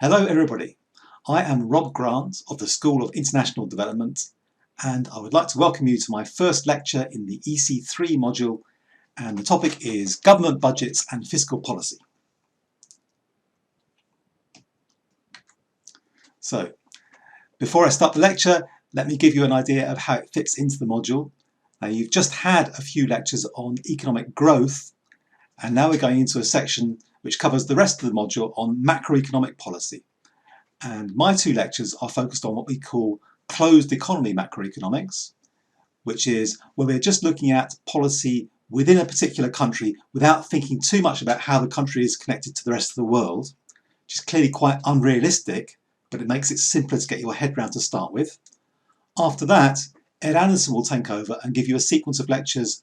Hello everybody, I am Rob Grant of the School of International Development and I would like to welcome you to my first lecture in the ec3 module, and the topic is Government Budgets and Fiscal Policy. So, before I start the lecture, let me give you an idea of how it fits into the module. Now, you've just had a few lectures on economic growth, and now we're going into a section which covers the rest of the module on macroeconomic policy. And my two lectures are focused on what we call closed economy macroeconomics, which is where we're just looking at policy within a particular country without thinking too much about how the country is connected to the rest of the world, which is clearly quite unrealistic, but it makes it simpler to get your head around to start with. After that, Ed Anderson will take over and give you a sequence of lectures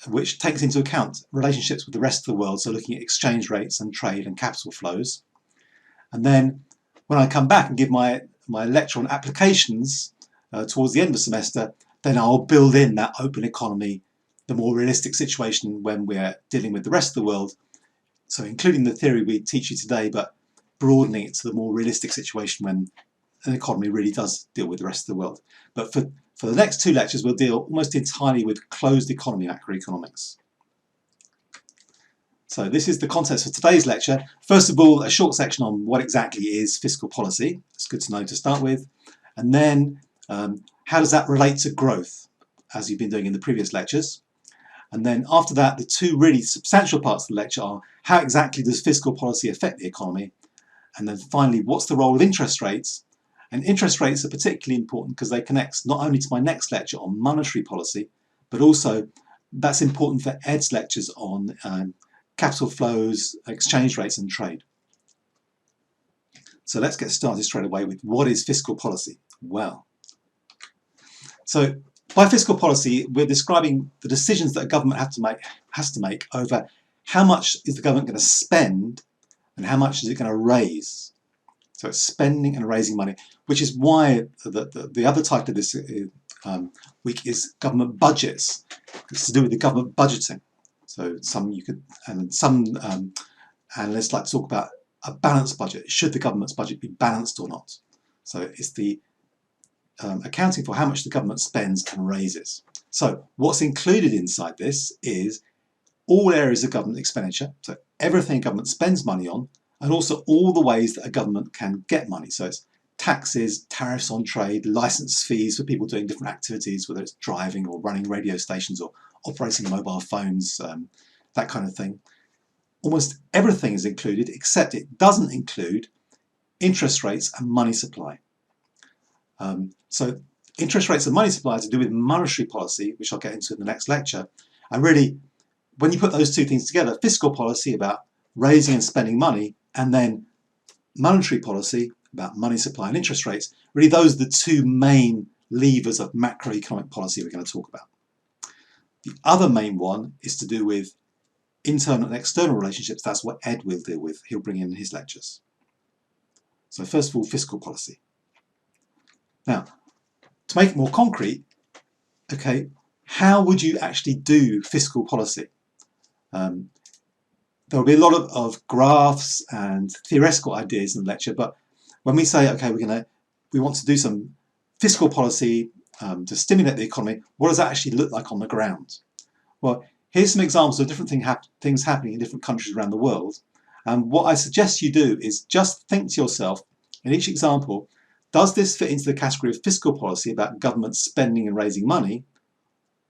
which takes into account relationships with the rest of the world, so looking at exchange rates and trade and capital flows. And then when I come back and give my lecture on applications towards the end of the semester, then I'll build in that open economy, the more realistic situation when we're dealing with the rest of the world. So including the theory we teach you today, but broadening it to the more realistic situation when an economy really does deal with the rest of the world. But for the next two lectures, we'll deal almost entirely with closed economy macroeconomics. So this is the context for today's lecture. First of all, a short section on what exactly is fiscal policy. It's good to know to start with. And then how does that relate to growth, as you've been doing in the previous lectures. And then after that, the two really substantial parts of the lecture are how exactly does fiscal policy affect the economy? And then finally, what's the role of interest rates? And interest rates are particularly important because they connect not only to my next lecture on monetary policy, but also that's important for Ed's lectures on capital flows, exchange rates and trade. So let's get started straight away with what is fiscal policy? Well, so by fiscal policy, we're describing the decisions that a government has to make over how much is the government going to spend and how much is it going to raise. So it's spending and raising money, which is why the other title of this week is government budgets. It's to do with the government budgeting. So some analysts like to talk about a balanced budget. Should the government's budget be balanced or not? So it's the accounting for how much the government spends and raises. So what's included inside this is all areas of government expenditure, so everything government spends money on, and also all the ways that a government can get money. So it's taxes, tariffs on trade, license fees for people doing different activities, whether it's driving or running radio stations or operating mobile phones, that kind of thing. Almost everything is included, except it doesn't include interest rates and money supply. So interest rates and money supply are to do with monetary policy, which I'll get into in the next lecture. And really, when you put those two things together, fiscal policy about raising and spending money, and then monetary policy about money supply and interest rates, really those are the two main levers of macroeconomic policy we're going to talk about. The other main one is to do with internal and external relationships. That's what Ed will deal with. He'll bring in his lectures. So first of all, fiscal policy. Now, to make it more concrete, okay, how would you actually do fiscal policy? There will be a lot of graphs and theoretical ideas in the lecture, but when we say, okay, we want to do some fiscal policy to stimulate the economy, what does that actually look like on the ground? Well, here's some examples of different things happening in different countries around the world. And what I suggest you do is just think to yourself, in each example, does this fit into the category of fiscal policy about government spending and raising money,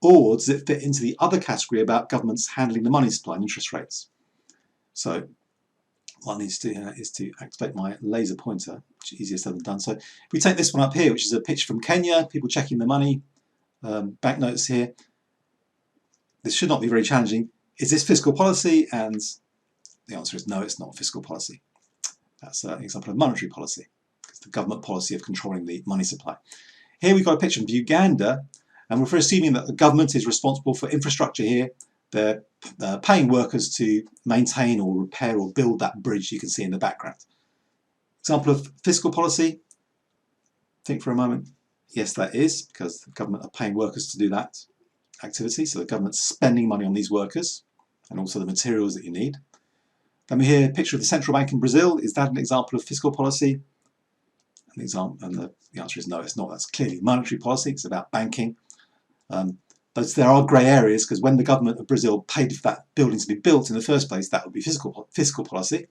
or does it fit into the other category about governments handling the money supply and interest rates? So what I need to do here is to activate my laser pointer, which is easier said than done. So if we take this one up here, which is a picture from Kenya, people checking the money, banknotes here. This should not be very challenging. Is this fiscal policy? And the answer is no, it's not fiscal policy. That's an example of monetary policy. It's the government policy of controlling the money supply. Here we've got a picture of Uganda, and we're assuming that the government is responsible for infrastructure here. They're paying workers to maintain or repair or build that bridge you can see in the background. Example of fiscal policy. Think for a moment. Yes, that is, because the government are paying workers to do that activity. So the government's spending money on these workers and also the materials that you need. Then we hear a picture of the central bank in Brazil. Is that an example of fiscal policy? And the answer is no, it's not. That's clearly monetary policy. It's about banking. But there are grey areas, because when the government of Brazil paid for that building to be built in the first place, that would be fiscal policy,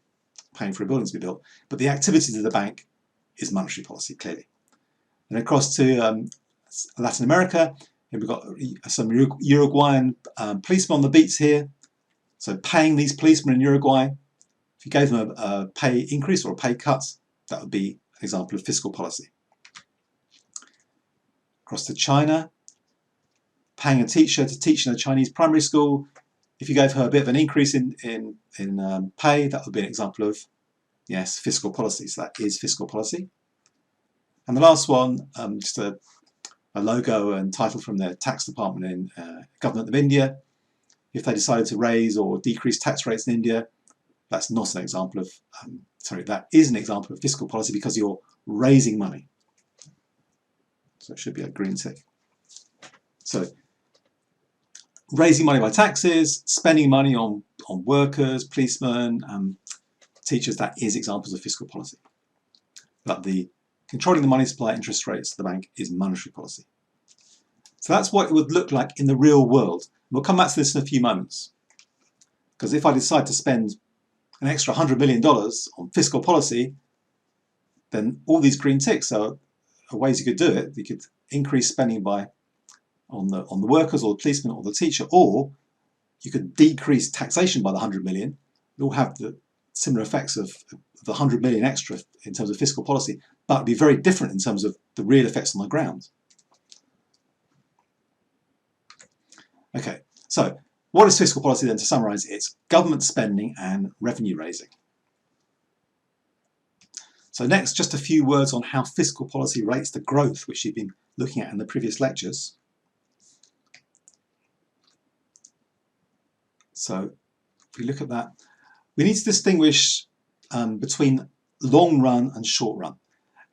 paying for a building to be built. But the activities of the bank is monetary policy, clearly. And across to Latin America, here we've got some Uruguayan policemen on the beats here. So paying these policemen in Uruguay, if you gave them a pay increase or a pay cut, that would be an example of fiscal policy. Across to China, paying a teacher to teach in a Chinese primary school, if you gave her a bit of an increase in pay, that would be an example of, yes, fiscal policy. So that is fiscal policy. And the last one, just a logo and title from the tax department in Government of India. If they decided to raise or decrease tax rates in India, that's not an example of, that is an example of fiscal policy, because you're raising money. So it should be a green tick. So raising money by taxes, spending money on workers, policemen, teachers, that is examples of fiscal policy. But the controlling the money supply, interest rates of the bank is monetary policy. So that's what it would look like in the real world. We'll come back to this in a few moments. Because if I decide to spend an extra $100 million on fiscal policy, then all these green ticks are ways you could do it. You could increase spending on the workers or the policeman or the teacher, or you could decrease taxation by the 100 million. It all have the similar effects of the 100 million extra in terms of fiscal policy, but it'd be very different in terms of the real effects on the ground. Okay, so what is fiscal policy then? To summarise, it's government spending and revenue raising. So next, just a few words on how fiscal policy relates to growth, which you've been looking at in the previous lectures. So if we look at that, we need to distinguish between long run and short run.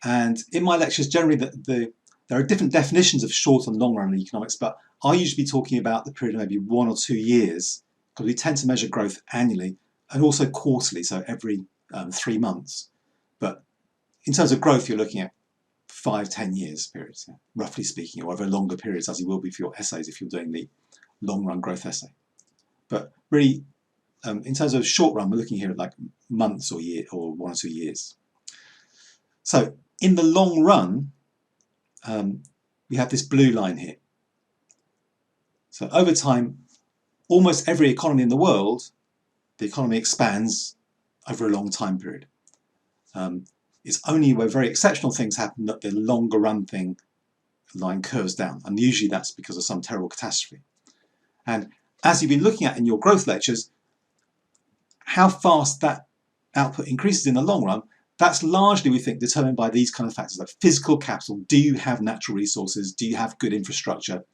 And in my lectures, generally, there are different definitions of short and long run in economics, but I usually be talking about the period of maybe 1 or 2 years, because we tend to measure growth annually and also quarterly, so every 3 months. But in terms of growth, you're looking at 5-10 years periods, yeah, roughly speaking, or over longer periods, as you will be for your essays if you're doing the long run growth essay. But really, in terms of short run, we're looking here at like months or 1 or 2 years. So in the long run, we have this blue line here. So over time, almost every economy in the world, the economy expands over a long time period. It's only where very exceptional things happen that the longer run line curves down, and usually that's because of some terrible catastrophe. And as you've been looking at in your growth lectures, how fast that output increases in the long run, that's largely, we think, determined by these kind of factors like physical capital. Do you have natural resources? Do you have good infrastructure?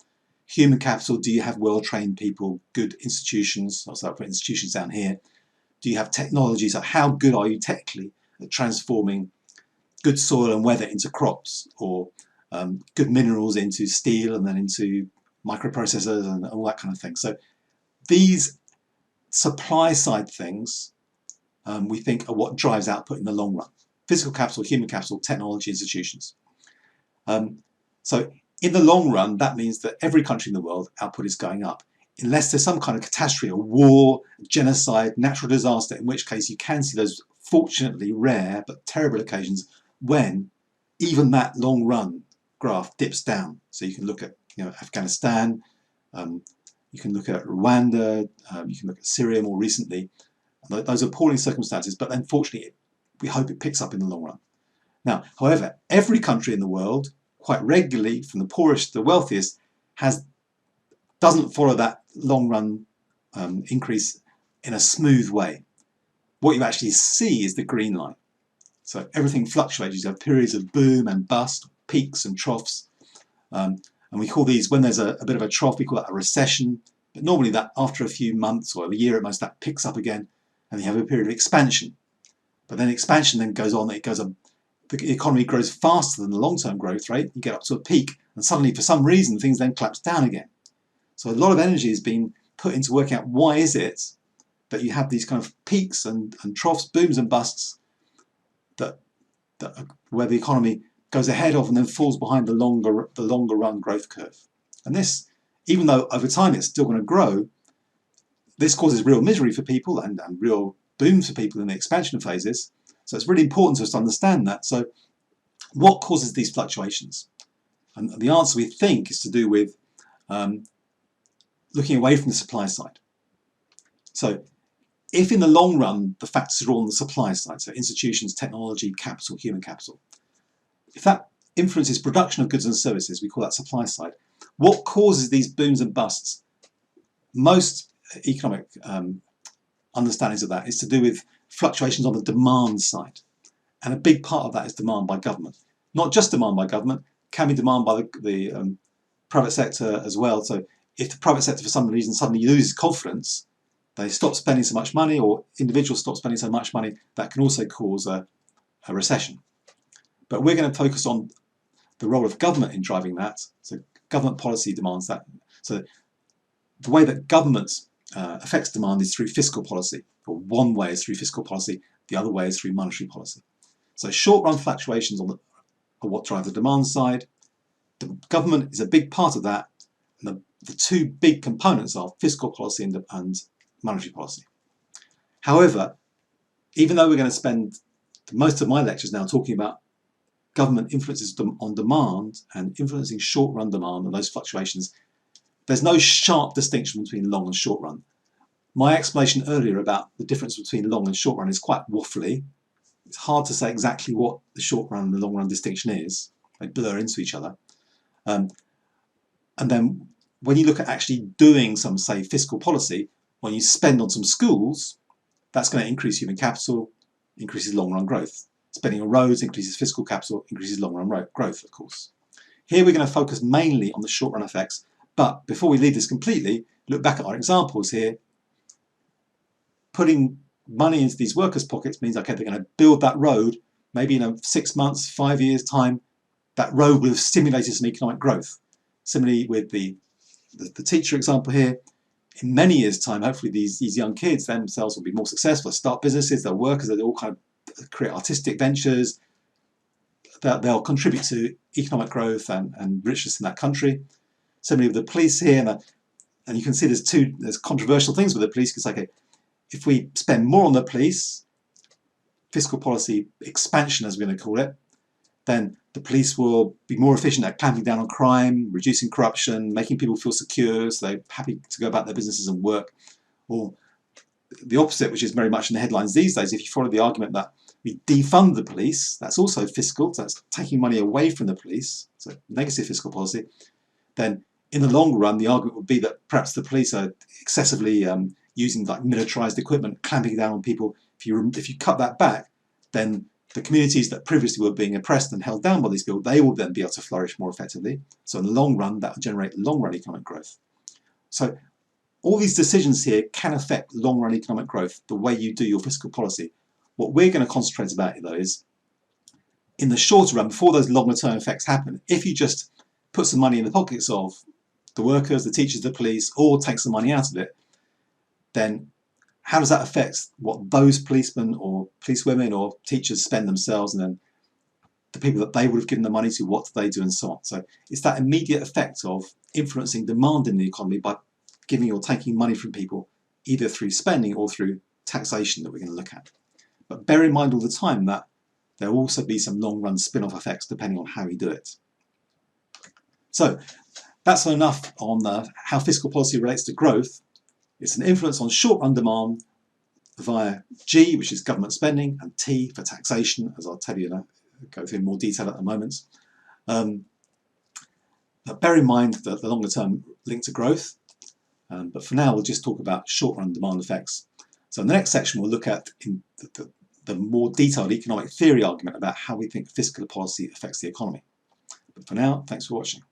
Human capital, do you have well-trained people, good institutions? Also, I'll put institutions down here. Do you have technology? So how good are you technically at transforming good soil and weather into crops, or good minerals into steel and then into microprocessors and all that kind of thing? So these supply side things we think are what drives output in the long run. Physical capital, human capital, technology, institutions. So in the long run, that means that every country in the world output is going up, unless there's some kind of catastrophe, a war, genocide, natural disaster, in which case you can see those fortunately rare but terrible occasions when even that long run graph dips down. So you can look at Afghanistan, you can look at Rwanda, you can look at Syria more recently. Those are appalling circumstances, but unfortunately we hope it picks up in the long run. Now, however, every country in the world, quite regularly, from the poorest to the wealthiest, doesn't follow that long run increase in a smooth way. What you actually see is the green line. So everything fluctuates. You have periods of boom and bust, peaks and troughs. And we call these, when there's a bit of a trough, we call that a recession. But normally that after a few months or a year at most, that picks up again, and you have a period of expansion. But then expansion then goes on, the economy grows faster than the long-term growth rate. You get up to a peak, and suddenly for some reason things then collapse down again. So a lot of energy is being put into working out why is it that you have these kind of peaks and troughs, booms and busts, where the economy goes ahead of and then falls behind the longer run growth curve. And this, even though over time it's still going to grow, this causes real misery for people and real booms for people in the expansion phases. So it's really important to us to understand that. So what causes these fluctuations? And the answer, we think, is to do with looking away from the supply side. So if in the long run the factors are all on the supply side, so institutions, technology, capital, human capital, if that influences production of goods and services, we call that supply side. What causes these booms and busts? Most economic understandings of that is to do with fluctuations on the demand side. And a big part of that is demand by government. Not just demand by government, can be demand by the private sector as well. So if the private sector for some reason suddenly loses confidence, they stop spending so much money, or individuals stop spending so much money, that can also cause a recession. But we're going to focus on the role of government in driving that. So government policy demands that. So the way that government affects demand is through fiscal policy. Or one way is through fiscal policy, the other way is through monetary policy. So short-run fluctuations are what drive the demand side. The government is a big part of that. And the two big components are fiscal policy and monetary policy. However, even though we're going to spend most of my lectures now talking about government influences on demand and influencing short-run demand and those fluctuations, there's no sharp distinction between long and short run. My explanation earlier about the difference between long and short run is quite waffly. It's hard to say exactly what the short run and the long run distinction is. They blur into each other. And then when you look at actually doing some, say, fiscal policy, when you spend on some schools, that's going to increase human capital, increases long run growth. Spending on roads increases fiscal capital, increases long run growth, of course. Here we're going to focus mainly on the short run effects. But before we leave this completely, look back at our examples here. Putting money into these workers' pockets means, okay, they're going to build that road. Maybe in 6 months, 5 years' time, that road will have stimulated some economic growth. Similarly with the teacher example here, in many years' time, hopefully these young kids themselves will be more successful, start businesses, they'll work, they'll all kind of create artistic ventures, they'll contribute to economic growth and richness in that country. Similarly with the police here, and you can see there's controversial things with the police, because okay, if we spend more on the police, fiscal policy expansion as we're going to call it, then the police will be more efficient at clamping down on crime, reducing corruption, making people feel secure, so they're happy to go about their businesses and work. Or the opposite, which is very much in the headlines these days, if you follow the argument that we defund the police, that's also fiscal, so that's taking money away from the police, so negative fiscal policy, then in the long run, the argument would be that perhaps the police are excessively using like militarized equipment, clamping down on people. If you cut that back, then the communities that previously were being oppressed and held down by these people, they will then be able to flourish more effectively. So in the long run, that will generate long-run economic growth. So all these decisions here can affect long-run economic growth, the way you do your fiscal policy. What we're going to concentrate about, though, is in the shorter run, before those longer-term effects happen, if you just put some money in the pockets of the workers, the teachers, the police, or take some money out of it, then how does that affect what those policemen or policewomen or teachers spend themselves, and then the people that they would have given the money to, what do they do, and so on. So it's that immediate effect of influencing demand in the economy by giving or taking money from people, either through spending or through taxation, that we're going to look at. But bear in mind all the time that there will also be some long-run spin-off effects depending on how you do it. So that's enough on how fiscal policy relates to growth. It's an influence on short-run demand via G, which is government spending, and T for taxation, as I'll tell you, go through in more detail at the moment. But bear in mind that the longer-term link to growth. But for now, we'll just talk about short-run demand effects. So in the next section, we'll look at the more detailed economic theory argument about how we think fiscal policy affects the economy. But for now, thanks for watching.